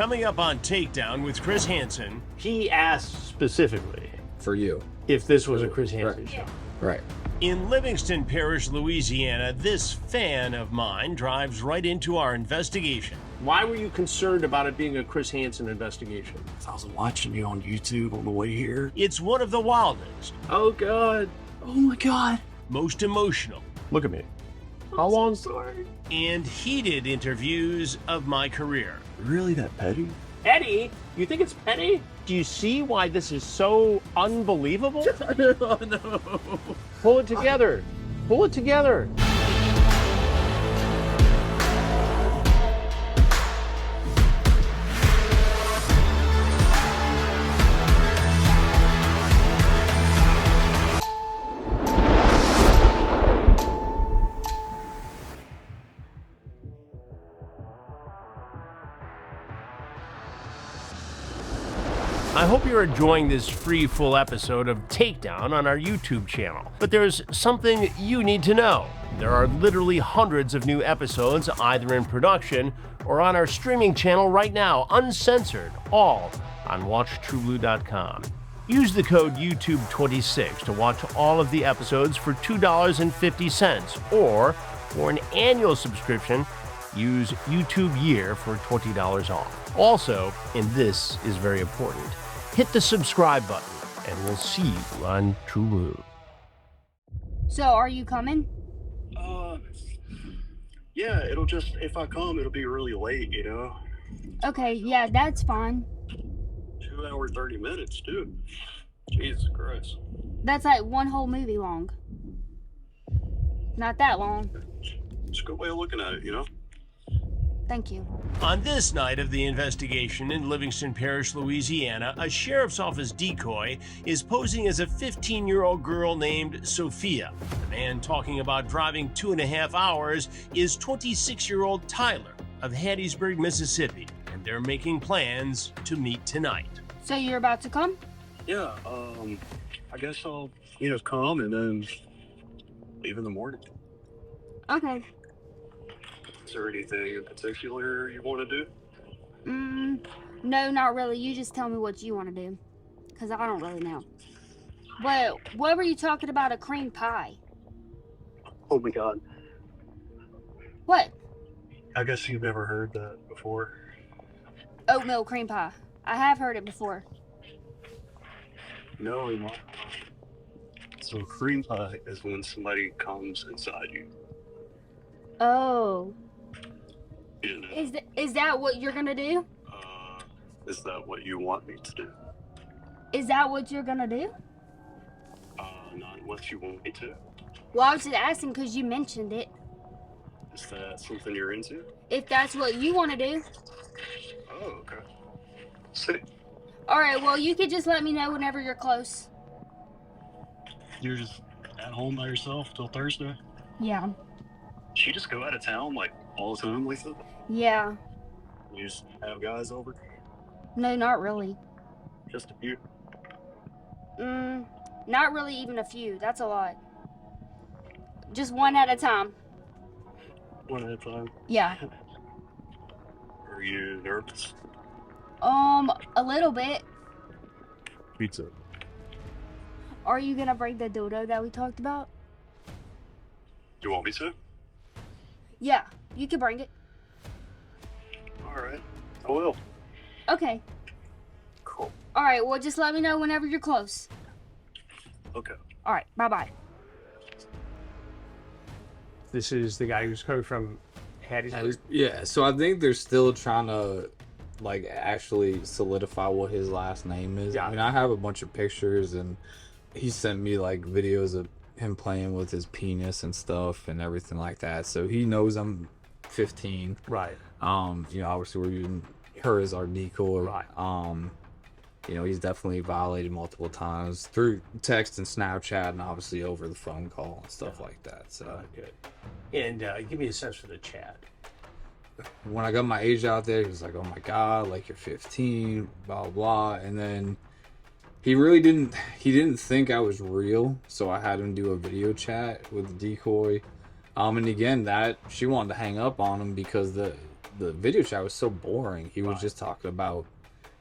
Coming up on Takedown with Chris Hansen. He asked specifically for you if this was a Chris Hansen show. Right. In Livingston Parish, Louisiana, this fan of mine drives right into our investigation. Why were you concerned about it being a Chris Hansen investigation? I was watching you on YouTube on the way here. It's one of the wildest. Oh, God. Oh my God. Most emotional. Look at me. How long? Sorry. And heated interviews of my career. Really that petty? Petty? You think it's petty? Do you see why this is so unbelievable? No. Pull it together. Pull it together. I hope you're enjoying this free full episode of Takedown on our YouTube channel. But there's something you need to know. There are literally hundreds of new episodes either in production or on our streaming channel right now, uncensored, all on WatchTruBlu.com. Use the code YouTube26 to watch all of the episodes for $2.50, or for an annual subscription, use YouTube Year for $20 off. Also, and this is very important, hit the subscribe button, and we'll see you on TruBlu. So, are you coming? Yeah, it'll just, if I come, it'll be really late, you know? Okay, yeah, that's fine. 2 hours, 30 minutes, dude. Jesus Christ. That's like one whole movie long. Not that long. It's a good way of looking at it, you know? Thank you. On this night of the investigation in Livingston Parish, Louisiana, a sheriff's office decoy is posing as a 15-year-old girl named Sophia. The man talking about driving 2.5 hours is 26-year-old Tyler of Hattiesburg, Mississippi, and they're making plans to meet tonight. So you're about to come? Yeah, I guess I'll, come and then leave in the morning. Okay. Is there anything in particular you want to do? No, not really. You just tell me what you want to do. Because I don't really know. But what were you talking about, a cream pie? Oh my God. What? I guess you've never heard that before. Oatmeal cream pie. I have heard it before. No, Emma. So cream pie is when somebody comes inside you. Oh. You know? Is that what you're gonna do? Is that what you want me to do? Is that what you're gonna do? Not unless you want me to. Well, I was just asking because you mentioned it. Is that something you're into? If that's what you want to do. Oh, okay. See, Alright, well, you could just let me know whenever you're close. you're just at home by yourself till Thursday? Yeah. She just go out of town like all the time, Lisa? Yeah. You just have guys over? No, not really. Just a few? Not really even a few. That's a lot. Just one at a time. One at a time? Yeah. Are you nervous? A little bit. Pizza. Are you gonna bring the dildo that we talked about? You want me to? Yeah, you can bring it. Alright, I will. Okay. Cool. Alright, well, just let me know whenever you're close. Okay. Alright, bye-bye. This is the guy who's coming from Hattiesburg. Yeah, so I think they're still trying to actually solidify what his last name is. Yeah. I mean, I have a bunch of pictures, and he sent me videos of him playing with his penis and stuff and everything like that. So he knows I'm 15. Right. Obviously we're using her as our decoy. Right. He's definitely violated multiple times through text and Snapchat, and obviously over the phone call and stuff like that. So Good. And give me a sense for the chat. when I got my age out there, he was like, "Oh my God, you're 15, blah blah," and then he didn't think I was real, so I had him do a video chat with the decoy. And again, that she wanted to hang up on him because the video chat was so boring. He was just talking about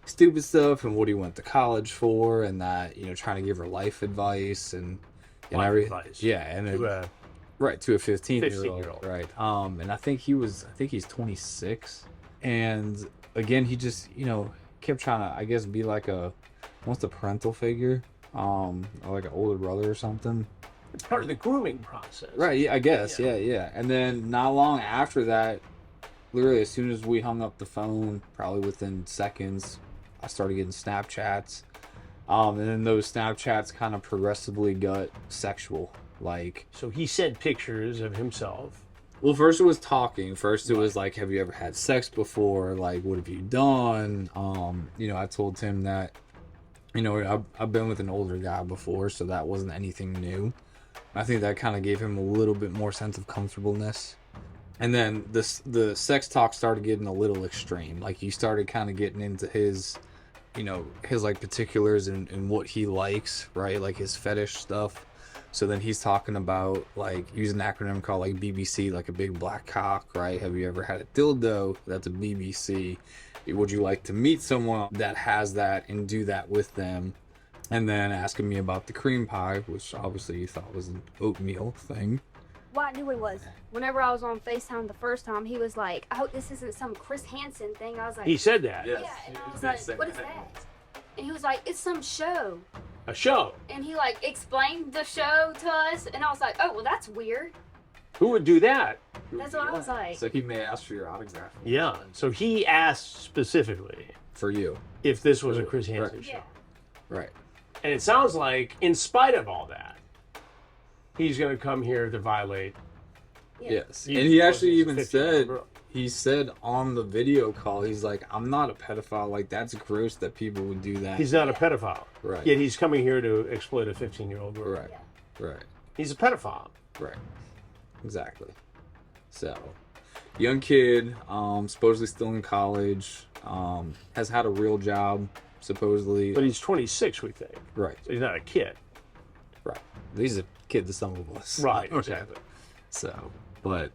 stupid stuff and what he went to college for, and that, you know, trying to give her life advice and everything. Yeah, and right, to a 15-year-old, right. And I think he's 26, and again, he just, you know, kept trying to, I guess, be like almost a parental figure, or like an older brother or something. It's part of the grooming process. Right, yeah, I guess, yeah. And then not long after that, literally as soon as we hung up the phone, probably within seconds, I started getting Snapchats. And then those Snapchats kind of progressively got sexual. Like, so he sent pictures of himself. Well, first it was talking. First it was like, have you ever had sex before? Like, what have you done? You know, I told him that, you know, I've been with an older guy before, so that wasn't anything new. I think that kind of gave him a little bit more sense of comfortableness. And then the sex talk started getting a little extreme. Like, he started kind of getting into his, you know, his like particulars and what he likes, right? Like his fetish stuff. So then he's talking about, like, using an acronym called like BBC, like a big black cock, right? Have you ever had a dildo? That's a BBC. Would you like to meet someone that has that and do that with them? And then asking me about the cream pie, which obviously you thought was an oatmeal thing. Well, I knew it was. Whenever I was on FaceTime the first time, he was like, I hope this isn't some Chris Hansen thing. I was like... He said that? Yeah, and I was like, what is that? And he was like, it's some show. A show? And he, like, explained the show to us, and I was like, oh, well, that's weird. Who would do that? That's what I was like. So he may ask for your autograph. Yeah, so he asked specifically... For you. If this was a Chris Hansen show. Yeah. Right. And it sounds like, in spite of all that, he's going to come here to violate. Yes. And he actually even said, he said on the video call, he's like, I'm not a pedophile. Like, that's gross that people would do that. He's not a pedophile. Right. Yet he's coming here to exploit a 15-year-old girl. Right. Right. He's a pedophile. Right. Exactly. So, young kid, supposedly still in college, has had a real job, supposedly. But he's 26, we think. Right. So he's not a kid. Right. He's a kid to some of us. Right, exactly. So, but,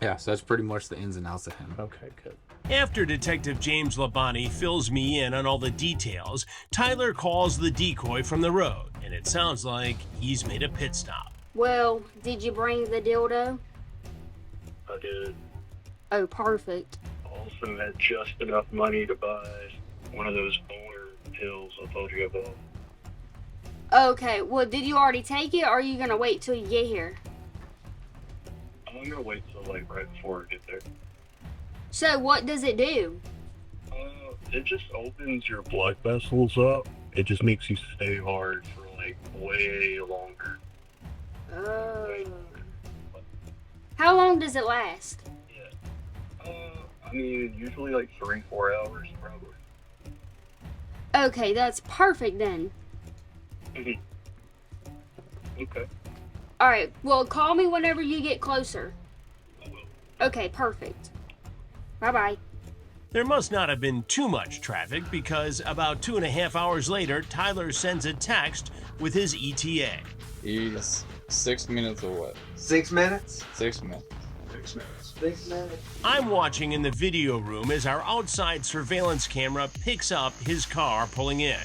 yeah, so that's pretty much the ins and outs of him. Okay, good. After Detective James Labonte fills me in on all the details, Tyler calls the decoy from the road, and it sounds like he's made a pit stop. Well, did you bring the dildo? I did. Oh, perfect. Also had just enough money to buy one of those boner pills I told you about. Okay, well, did you already take it, or are you going to wait till you get here? I'm gonna wait till like right before I get there. So, what does it do? It just opens your blood vessels up. It just makes you stay hard for like way longer. Oh. How long does it last? Yeah. I mean, usually like 3-4 hours, probably. Okay, that's perfect then. Okay. Alright, well, call me whenever you get closer. Okay, perfect. Bye-bye. There must not have been too much traffic because about 2.5 hours later, Tyler sends a text with his ETA. He's 6 minutes away. 6 minutes? 6 minutes. 6 minutes. 6 minutes. I'm watching in the video room as our outside surveillance camera picks up his car pulling in.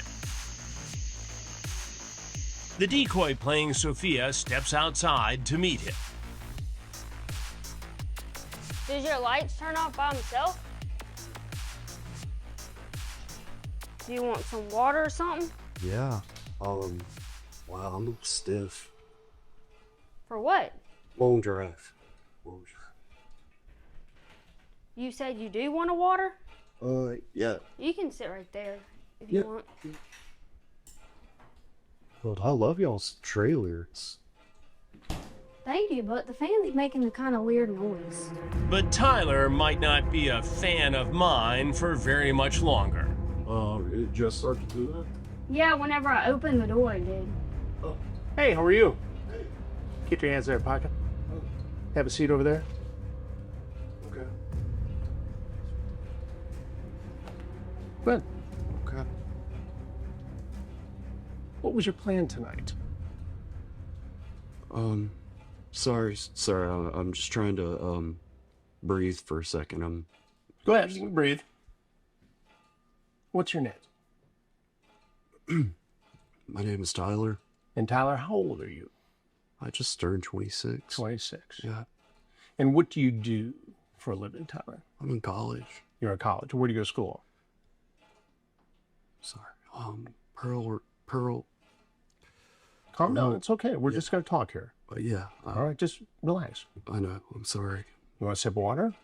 The decoy playing Sophia steps outside to meet him. Did your lights turn off by themselves? Do you want some water or something? Yeah. Wow, I'm a little stiff. For what? Long drive. You said you do want a water? Yeah. You can sit right there if you want. But I love y'all's trailers. Thank you, but the fan's making a kind of weird noise. But Tyler might not be a fan of mine for very much longer. It just started to do that? Yeah, whenever I opened the door, it did. Hey, how are you? Get your hands in your pocket. Have a seat over there. Okay. Good. Okay. What was your plan tonight? Sorry, I'm just trying to, breathe for a second. Go ahead, you can breathe. What's your name? My name is Tyler. And Tyler, how old are you? I just turned 26. 26. Yeah, And what do you do for a living, Tyler? I'm in college. You're in college. Where do you go to school? Sorry. Pearl. Calm down. It's okay. We're just going to talk here. Yeah. All right, just relax. I know. I'm sorry. You want a sip of water?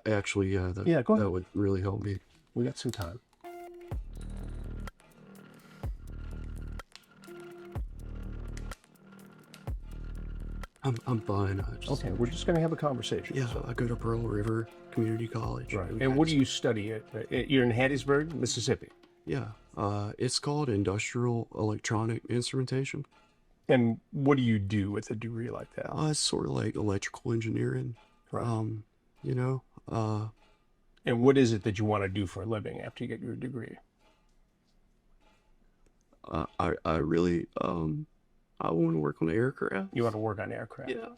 Actually, yeah. Yeah, go ahead. That would really help me. We got some time. I'm fine. Okay, we're just going to have a conversation. Yeah, so- I go to Pearl River Community College. Right. And what do you study at? You're in Hattiesburg, Mississippi. Yeah. It's called Industrial Electronic Instrumentation. And what do you do with a degree like that? It's sort of like electrical engineering. Right. You know. And what is it that you want to do for a living after you get your degree? I really I want to work on aircraft. You want to work on aircraft? Yeah.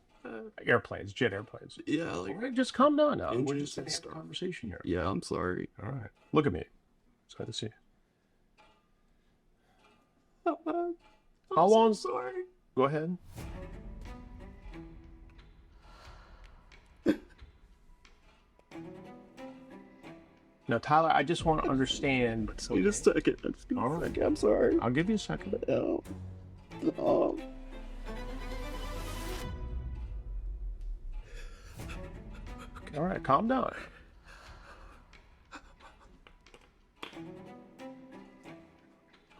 Airplanes, jet airplanes. Yeah. All Like. right, just calm down now. We're Engines just and having a stuff. conversation here. Yeah. I'm sorry. All right. Look at me. It's good to see you. How long? Sorry. Go ahead. Now, Tyler, I just want to understand. Wait a second. All right. I'm sorry. I'll give you a second. All right, calm down.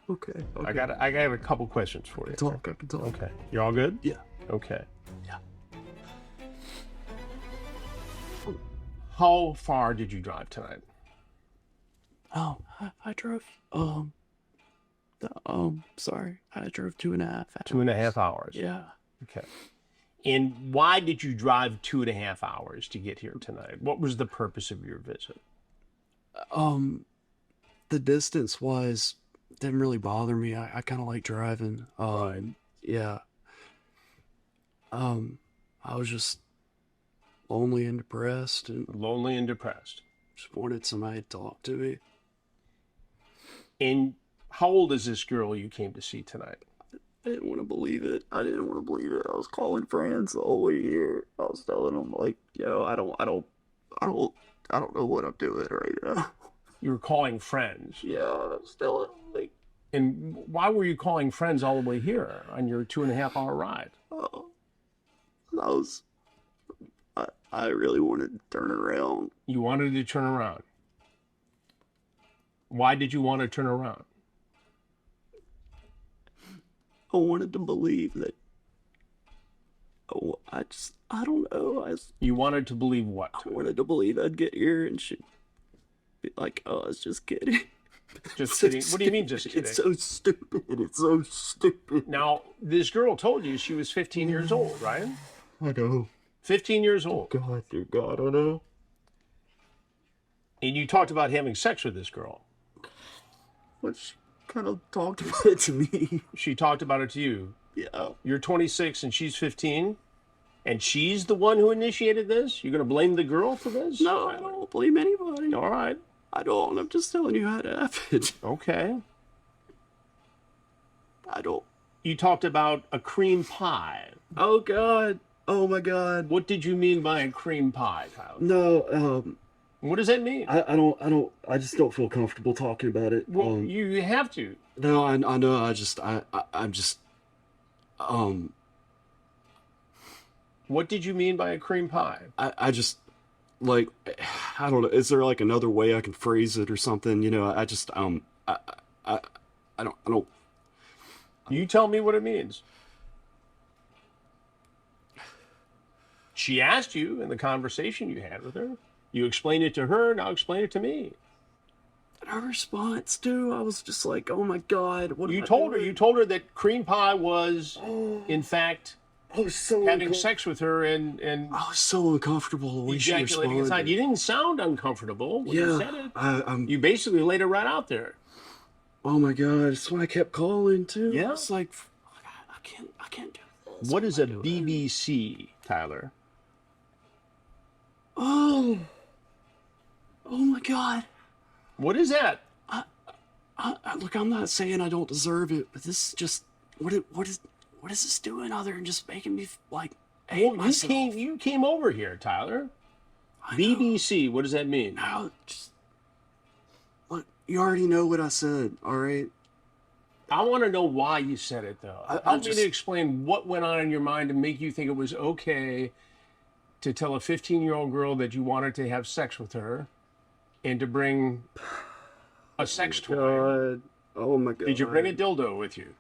Okay. I got a couple questions for you. I can talk. Okay. You're all good? Yeah. Okay. Yeah. How far did you drive tonight? Oh, I drove. Sorry. I drove 2.5 hours. 2.5 hours. Yeah. Okay. And why did you drive 2.5 hours to get here tonight? What was the purpose of your visit? The distance wise didn't really bother me. I kind of like driving. Right. Yeah. I was just lonely and depressed and Lonely and depressed. just wanted somebody to talk to me. And how old is this girl you came to see tonight? I didn't want to believe it. I was calling friends the whole way here. I was telling them like, yo, I don't know what I'm doing right now. You were calling friends. Yeah, I was telling them like, And why were you calling friends all the way here on your 2.5 hour ride? I really wanted to turn around. You wanted to turn around. Why did you want to turn around? I wanted to believe that. Oh, I don't know. You wanted to believe what? I wanted to believe I'd get here and she'd be like, oh, I was just kidding. Just kidding. What do you mean, just kidding? It's so stupid. It's so stupid. Now, this girl told you she was 15 years old, right? I know. 15 years old. God, dear God, I know. And you talked about having sex with this girl. But she kind of talked about it to me. She talked about it to you. Yeah. You're 26 and she's 15, and she's the one who initiated this? You're going to blame the girl for this? No, I don't blame anybody. All right. I don't. I'm just telling you how it happened. Okay. I don't. You talked about a cream pie. Oh, God. Oh, my God. What did you mean by a cream pie, Tyler? No, What does that mean? I just don't feel comfortable talking about it. Well, you have to. No, I know. I'm just. What did you mean by a cream pie? I just, like, I don't know. Is there like another way I can phrase it or something? You know, I don't. You tell me what it means. She asked you in the conversation you had with her. You explained it to her, now explain it to me. Her response too, I was just like, oh my God, what You am I told her. doing? You told her that cream pie was, in fact, I was so having sex with her and I was so uncomfortable the way she ejaculating inside. responded. You didn't sound uncomfortable when you said it. I'm. You basically laid it right out there. Oh my God, that's why I kept calling too. Yeah. It's like, I can't do this. What is a BBC, Tyler? Oh. Oh my God. What is that? Look, I'm not saying I don't deserve it, but this is just what is this doing other than just making me like hate Well, myself? you came over here, Tyler. I know. BBC, what does that mean? No, just look. You already know what I said. All right. I want to know why you said it, though. Help me just- to explain what went on in your mind to make you think it was okay to tell a 15-year-old girl that you wanted to have sex with her and to bring a sex toy. God. Oh my God. Did you bring a dildo with you?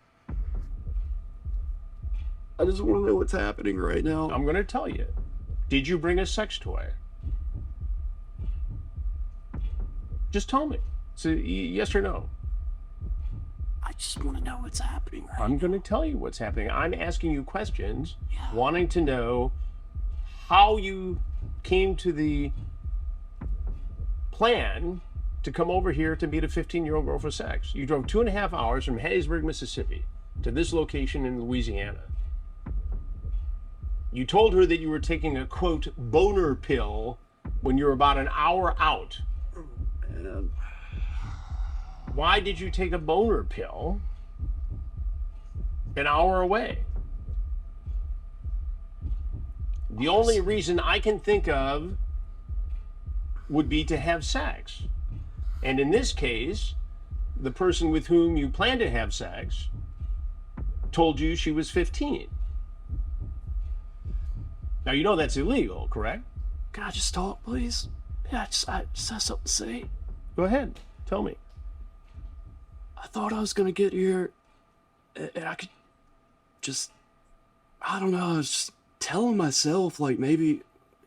I just want to know what's happening right now. I'm going to tell you. Did you bring a sex toy? Just tell me. So, yes or no? I just want to know what's happening right I'm going to tell you what's happening. I'm asking you questions, Yeah. wanting to know how you came to the plan to come over here to meet a 15-year-old girl for sex. You drove 2.5 hours from Hattiesburg, Mississippi to this location in Louisiana. You told her that you were taking a, quote, boner pill when you were about an hour out. And Why did you take a boner pill an hour away? The only reason I can think of would be to have sex. And in this case, the person with whom you plan to have sex told you she was 15. Now, you know that's illegal, correct? can I just talk, please? Yeah, I just have something to say. Go ahead. Tell me. I thought I was gonna get here, and I could just, I don't know, I was just telling myself, like, maybe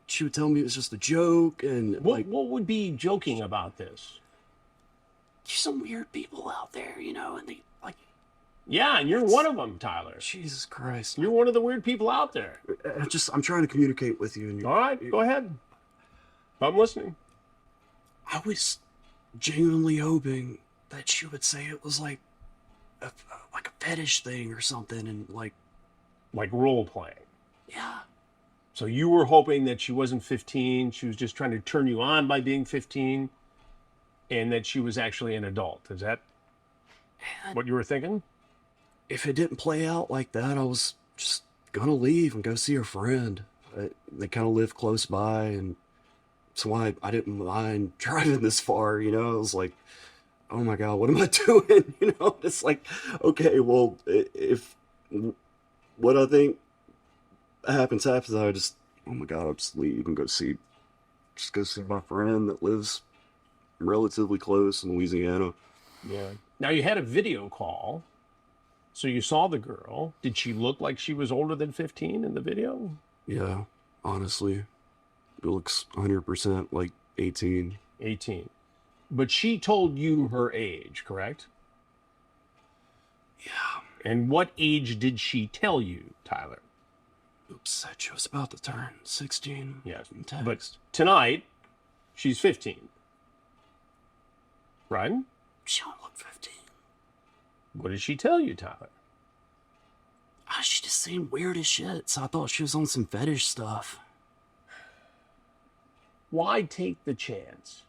she would tell me it was just a joke, and, What, like, what would be joking about this? there's some weird people out there, you know, and they, like, Yeah, and you're one of them, Tyler. Jesus Christ. You're one of the weird people out there. I'm trying to communicate with you, and All right, go ahead. I'm listening. I was genuinely hoping that she would say it was like a fetish thing or something, and like, Like role playing. yeah, So you were hoping that she wasn't 15, she was just trying to turn you on by being 15, and that she was actually an adult. Is that what you were thinking? if it didn't play out like that, I was just gonna leave and go see her friend. They kind of live close by, and that's why I didn't mind driving this far, you know. I was like, oh my God, what am I doing? You know, it's like, okay, well, if what I think happens, I just, oh my God, I'll just leave and go see my friend that lives relatively close in Louisiana. Yeah. Now you had a video call, so you saw the girl. Did she look like she was older than 15 in the video? Yeah, honestly, it looks 100% like 18. 18. But she told you her age, correct? Yeah. And what age did she tell you, Tyler? Oops, said she was about to turn 16. Yes. in text. But tonight, she's 15. Right? She don't look 15. What did she tell you, Tyler? She just seemed weird as shit, so I thought she was on some fetish stuff. Why take the chance?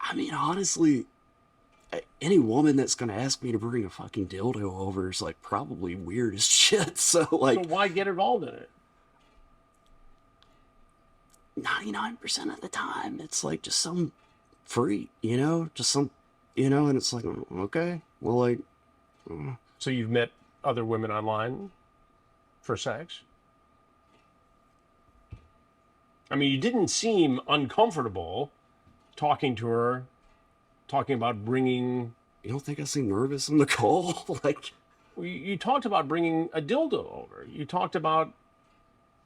I mean, honestly, any woman that's gonna ask me to bring a fucking dildo over is like probably weird as shit. So like, So why get involved in it? 99% of the time, it's like just some freak, you know, just some, you know, and it's like, okay, well, like, So you've met other women online for sex? I mean, you didn't seem uncomfortable talking to her, talking about bringing... you don't think I seem nervous on the call? Like, You talked about bringing a dildo over. You talked about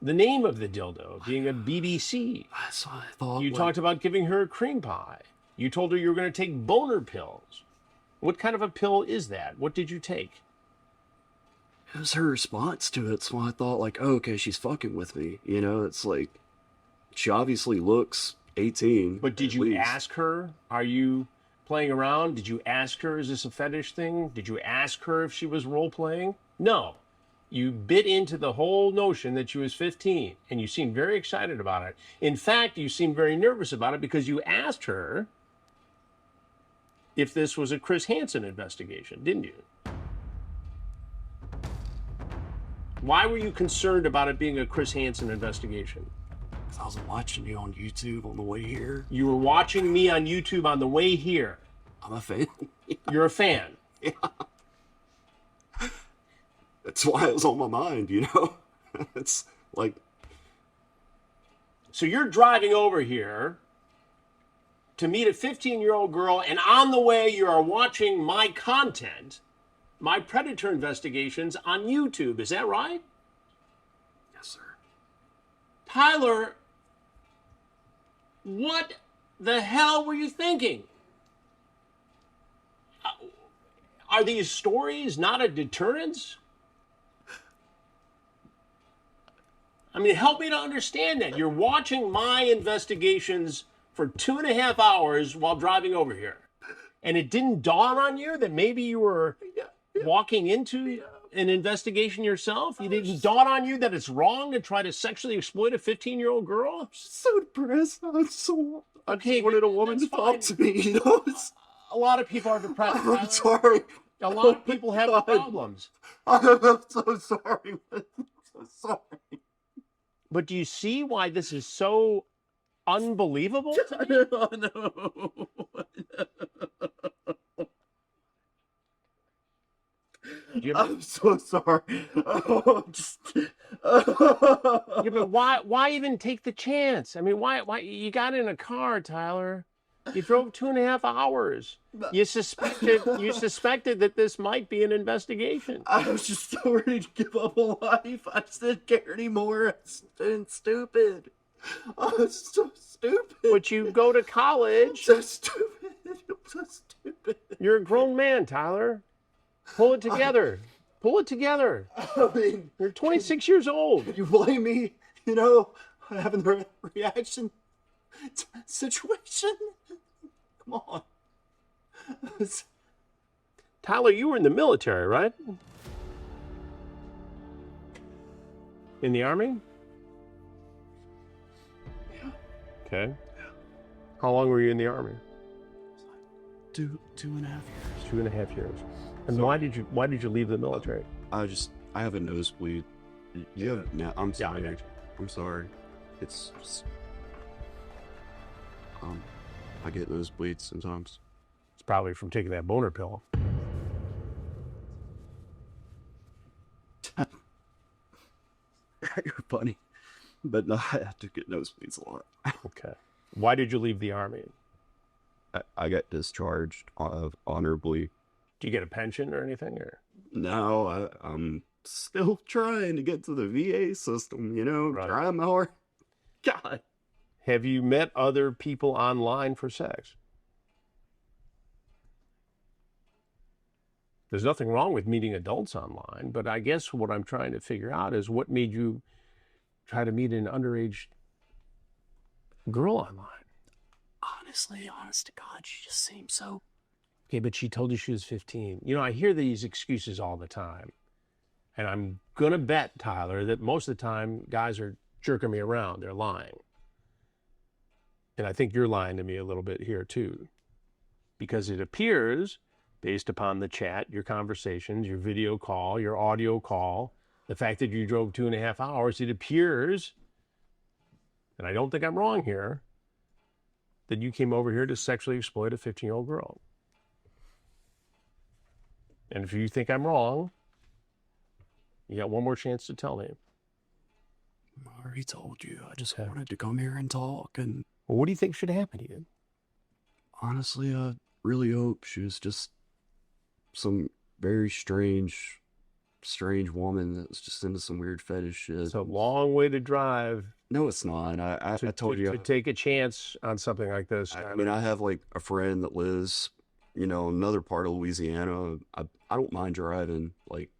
the name of the dildo being a BBC. that's what I thought. You like, talked about giving her a cream pie. You told her you were going to take boner pills. What kind of a pill is that? What did you take? it was her response to it, so I thought, like, oh, okay, she's fucking with me. You know, it's like, she obviously looks 18. But did at you least. ask her, are you playing around? Did you ask her, is this a fetish thing? Did you ask her if she was role playing? No. You bit into the whole notion that she was 15, and you seemed very excited about it. In fact, you seemed very nervous about it because you asked her if this was a Chris Hansen investigation, didn't you? Why were you concerned about it being a Chris Hansen investigation? Because I was watching you on YouTube on the way here. You were watching me on YouTube on the way here. I'm a fan. You're a fan. Yeah. That's why it was on my mind, you know? It's like... So you're driving over here to meet a 15-year-old girl, and on the way you are watching my content, my predator investigations on YouTube. Is that right? Yes, sir. Tyler, what the hell were you thinking? Are these stories not a deterrent? I mean, help me to understand that. You're watching my investigations for 2.5 hours while driving over here. And it didn't dawn on you that maybe you were walking into an investigation yourself? It didn't dawn on you that it's wrong to try to sexually exploit a 15-year-old girl? I'm so depressed. I Okay, wanted a woman to talk to me, you know? A lot of people are depressed. I'm Tyler. sorry. A lot of people have God. problems. I'm so sorry. I'm so sorry. But do you see why this is so unbelievable to me? No. I'm so sorry. Oh, Yeah, but why even take the chance? I mean, why you got in a car, Tyler? You drove 2.5 hours. You suspected that this might be an investigation. I was just so ready to give up on life. I just didn't care anymore. It's stupid. I was so stupid. But you go to college. So stupid. I'm so stupid. You're a grown man, Tyler. Pull it together. Pull it together. I mean, You're 26 years old. you blame me, you know, having the reaction situation? Come on. Tyler, you were in the military, right? In the Army? Yeah. Okay. How long were you in the Army? 2.5 years. 2.5 years. And why did you leave the military? I have a nosebleed. Yeah. No, I'm sorry. I'm sorry. It's just, I get nosebleeds sometimes. It's probably from taking that boner pill. You're funny. But no, I have to get nosebleeds a lot. Okay. Why did you leave the Army? I got discharged honorably. Do you get a pension or anything? Or No, I'm still trying to get to the VA system, you know, Right. trying my hard. God. have you met other people online for sex? There's nothing wrong with meeting adults online, but I guess what I'm trying to figure out is what made you try to meet an underage girl online? Honestly, honest to God, she just seems so... Okay, but she told you she was 15. You know, I hear these excuses all the time. And I'm going to bet, Tyler, that most of the time guys are jerking me around. They're lying. And I think you're lying to me a little bit here, too. Because it appears, based upon the chat, your conversations, your video call, your audio call, the fact that you drove 2.5 hours, it appears, and I don't think I'm wrong here, that you came over here to sexually exploit a 15-year-old girl. And if you think I'm wrong, you got one more chance to tell me. I already told you. I just wanted to come here and talk. And Well, what do you think should happen to you? honestly, I really hope she was just some very strange woman that was just into some weird fetish shit. It's a long way to drive No, it's not. I told to you. take a chance on something like this. I mean, I have like a friend that lives, you know, in another part of Louisiana. I don't mind driving. Like,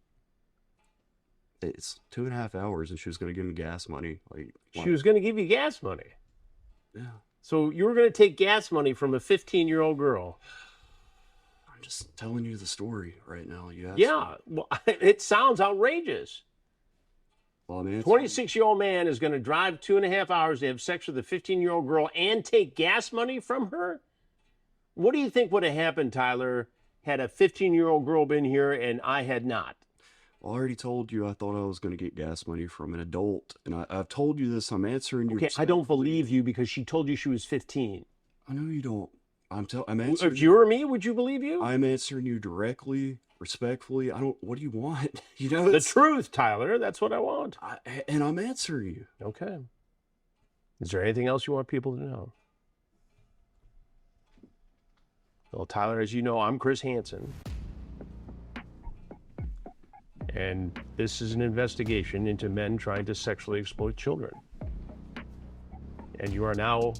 it's 2.5 hours, and she was gonna give me gas money. Like, She was going to give you gas money. yeah. So you were going to take gas money from a 15-year-old girl. I'm just telling you the story right now. You asked Yeah, well, it sounds outrageous. Well, I mean, 26-year-old man is going to drive 2.5 hours to have sex with a 15-year-old girl and take gas money from her? What do you think would have happened, Tyler, had a 15-year-old girl been here and I had not? Well, I already told you I thought I was going to get gas money from an adult, and I've told you this. I'm answering you. Okay, I don't believe you because she told you she was 15. I know you don't. I'm answering. If you were me, would you believe you? I'm answering you directly, respectfully. I don't. What do you want? You know The it's, truth, Tyler. That's what I want. and I'm answering you. Okay. Is there anything else you want people to know? Well, Tyler, as you know, I'm Chris Hansen. And this is an investigation into men trying to sexually exploit children. And you are now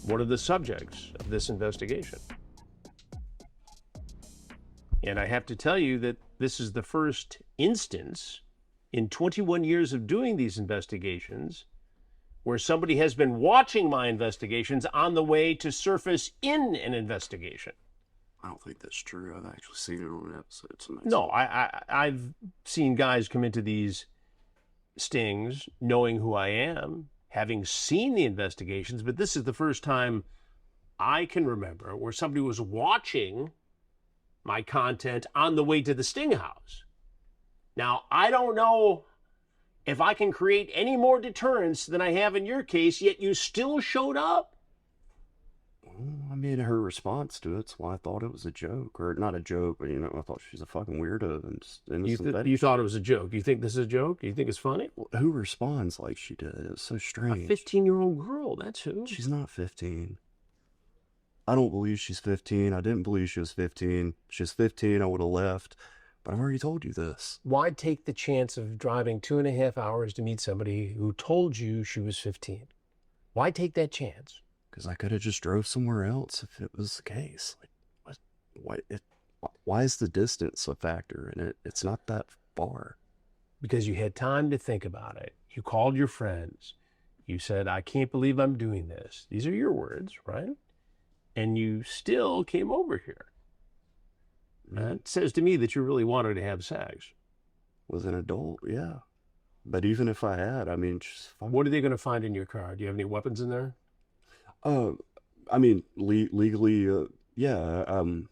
one of the subjects of this investigation. And I have to tell you that this is the first instance in 21 years of doing these investigations where somebody has been watching my investigations on the way to surface in an investigation. I don't think that's true. I've actually seen it on an episode. So No, I've seen guys come into these stings knowing who I am, having seen the investigations, but this is the first time I can remember where somebody was watching my content on the way to the sting house. Now, I don't know if I can create any more deterrence than I have in your case, yet you still showed up. I mean, her response to it's why I thought it was a joke, or not a joke, but I thought she's a fucking weirdo and innocent. You thought it was a joke. You think this is a joke? You think it's funny? Who responds like she did? It was so strange. A 15-year-old girl, that's who. She's not 15. I don't believe she's 15. I didn't believe she was 15. If she was 15, I would have left. But I've already told you this. Why take the chance of driving 2.5 hours to meet somebody who told you she was 15? Why take that chance? Because I could have just drove somewhere else if it was the case. Like, why is the distance a factor in it? It's not that far. Because you had time to think about it. You called your friends. You said, I can't believe I'm doing this. These are your words, right? And you still came over here. That says to me that you really wanted to have sex. With an adult, yeah. But even if I had, I mean, just what are they going to find in your car? Do you have any weapons in there? I mean, legally, yeah. I mean,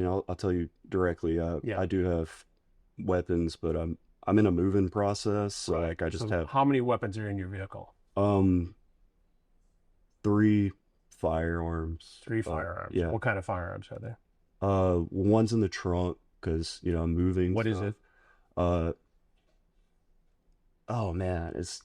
I'll tell you directly. Yeah. I do have weapons, but I'm in a moving process, so Right. like I just So have how many weapons are in your vehicle? 3 firearms. 3 firearms. Yeah. What kind of firearms are they? One's in the trunk because I'm moving. What is it? Oh man, it's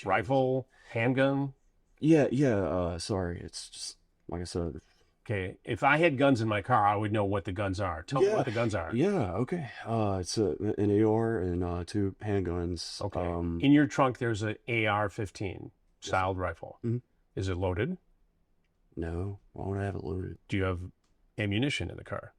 Rifle, handgun. yeah. Sorry, it's just like I said. Okay, if I had guns in my car, I would know what the guns are. Tell me what the guns are. Yeah, okay. It's an AR and 2 handguns. Okay. In your trunk, there's an AR-15 styled rifle. Mhm. Is it loaded? No, why would I have it loaded? Do you have ammunition in the car?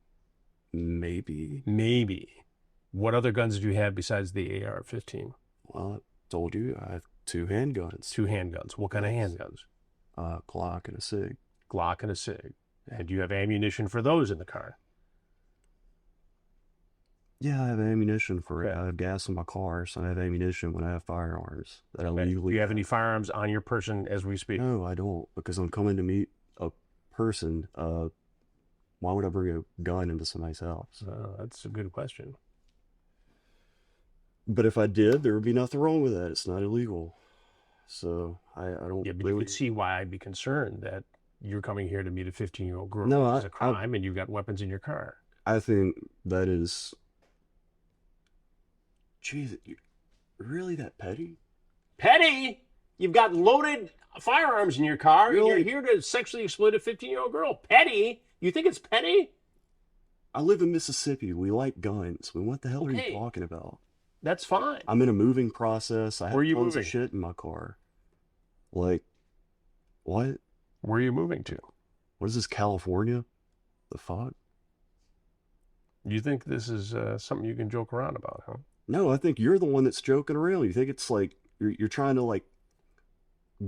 Maybe. Maybe. What other guns do you have besides the AR-15? Well, I told you I have 2 handguns. 2 handguns. What kind of handguns? Glock and a SIG. Glock and a SIG. And do you have ammunition for those in the car? Yeah, I have ammunition for it. Okay. I have gas in my car, so I have ammunition when I have firearms that I Okay. legally Do you have any firearms on your person as we speak? No, I don't, because I'm coming to meet a person. Why would I bring a gun into somebody's house? That's a good question. But if I did, there would be nothing wrong with that. It's not illegal. So I don't Yeah, but you really... could see why I'd be concerned that you're coming here to meet a 15-year-old girl. No, It's a crime, and you've got weapons in your car. I think that is... Geez, really that petty? Petty? You've got loaded firearms in your car, Really? and you're here to sexually exploit a 15-year-old girl. Petty? You think it's petty? I live in Mississippi. We like guns. What the hell are Okay. you talking about? That's fine. I'm in a moving process. I have Where are you tons moving? of shit in my car. Like, what? Where are you moving to? What is this, California? The fuck? You think this is something you can joke around about, huh? No, I think you're the one that's joking around. You think it's like you're trying to like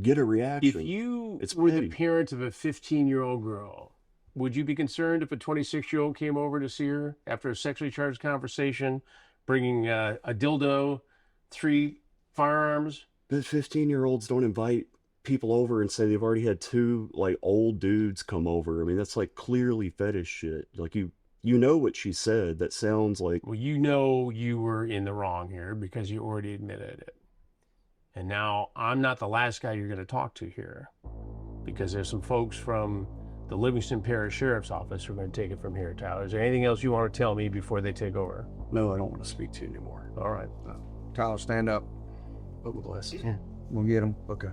get a reaction. If you It's were petty. the parent of a 15-year-old girl, would you be concerned if a 26-year-old came over to see her after a sexually charged conversation, bringing a dildo, 3 firearms. But 15-year-olds don't invite people over and say they've already had 2 like old dudes come over. I mean, that's like clearly fetish shit. Like you know what she said. That sounds like, Well, you know you were in the wrong here because you already admitted it. And now I'm not the last guy you're going to talk to here, because there's some folks from the Livingston Parish Sheriff's Office who are going to take it from here. Tyler, is there anything else you want to tell me before they take over? no, I don't want to speak to you anymore. All right. Tyler, stand up. Put my glasses. We'll get him. Okay.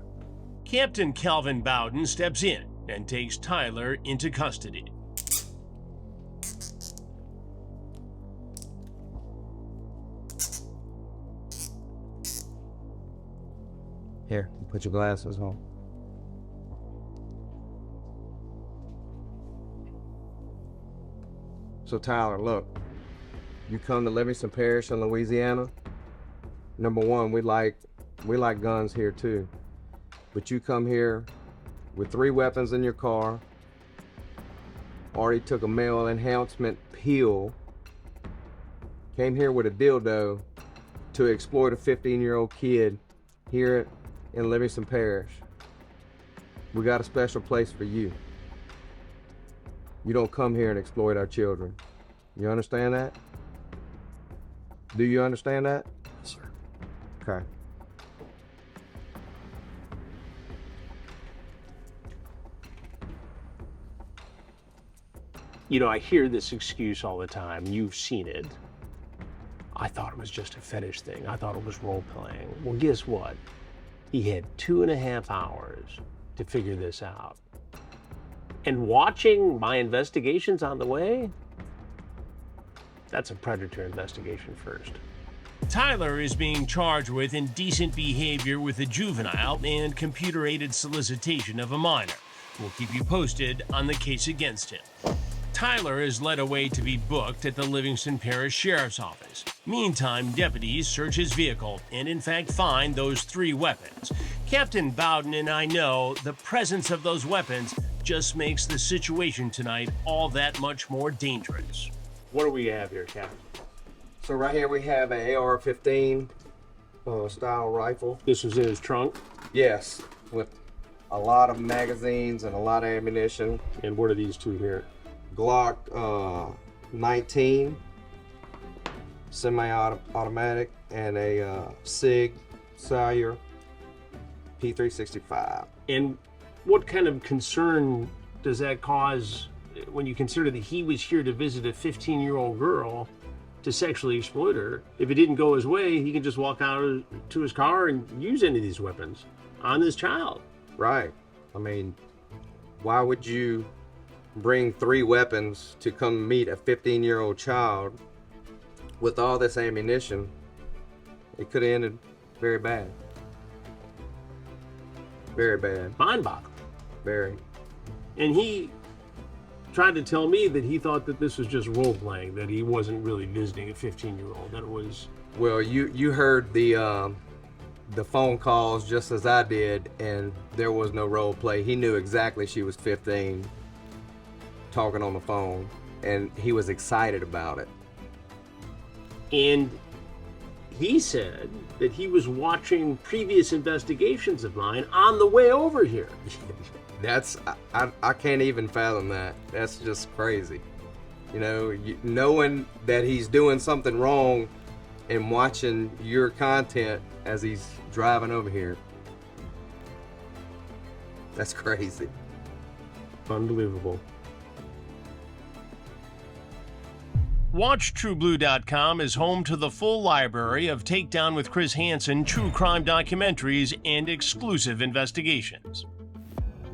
Captain Calvin Bowden steps in and takes Tyler into custody. Here, put your glasses on. So Tyler, look, you come to Livingston Parish in Louisiana. Number one, we like guns here too. But you come here with 3 weapons in your car, already took a male enhancement pill, came here with a dildo to exploit a 15-year-old kid here in Livingston Parish. We got a special place for you. You don't come here and exploit our children. You understand that? Do you understand that? Yes, sir. Okay. You know, I hear this excuse all the time. You've seen it. I thought it was just a fetish thing. I thought it was role-playing. Well, guess what? He had 2.5 hours to figure this out. And watching my investigations on the way, that's a predator investigation first. Tyler is being charged with indecent behavior with a juvenile and computer-aided solicitation of a minor. We'll keep you posted on the case against him. Tyler is led away to be booked at the Livingston Parish Sheriff's Office. Meantime, deputies search his vehicle and in fact find those 3 weapons. Captain Bowden and I know the presence of those weapons just makes the situation tonight all that much more dangerous. What do we have here, Captain? So right here we have an AR-15 style rifle. This was in his trunk. Yes, with a lot of magazines and a lot of ammunition. And what are these 2 here? Glock 19 semi-automatic and a SIG Sawyer P365. And what kind of concern does that cause when you consider that he was here to visit a 15-year-old girl to sexually exploit her? If it didn't go his way, he can just walk out to his car and use any of these weapons on this child. Right. I mean, why would you bring 3 weapons to come meet a 15-year-old child with all this ammunition? It could have ended very bad. Very bad. Mind-boggling. Very. And he tried to tell me that he thought that this was just role-playing, that he wasn't really visiting a 15-year-old, that it was... Well, you heard the phone calls just as I did, and there was no role play. He knew exactly she was 15 talking on the phone, and he was excited about it. And he said that he was watching previous investigations of mine on the way over here. I can't even fathom that. That's just crazy. You know, knowing that he's doing something wrong and watching your content as he's driving over here. That's crazy. Unbelievable. WatchTruBlu.com is home to the full library of Takedown with Chris Hansen true crime documentaries and exclusive investigations.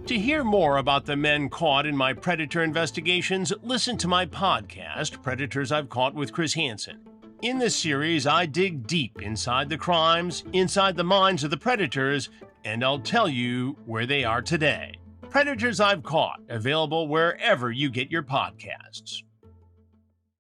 To hear more about the men caught in my predator investigations, listen to my podcast, Predators I've Caught with Chris Hansen. In this series, I dig deep inside the crimes, inside the minds of the predators, and I'll tell you where they are today. Predators I've Caught, available wherever you get your podcasts.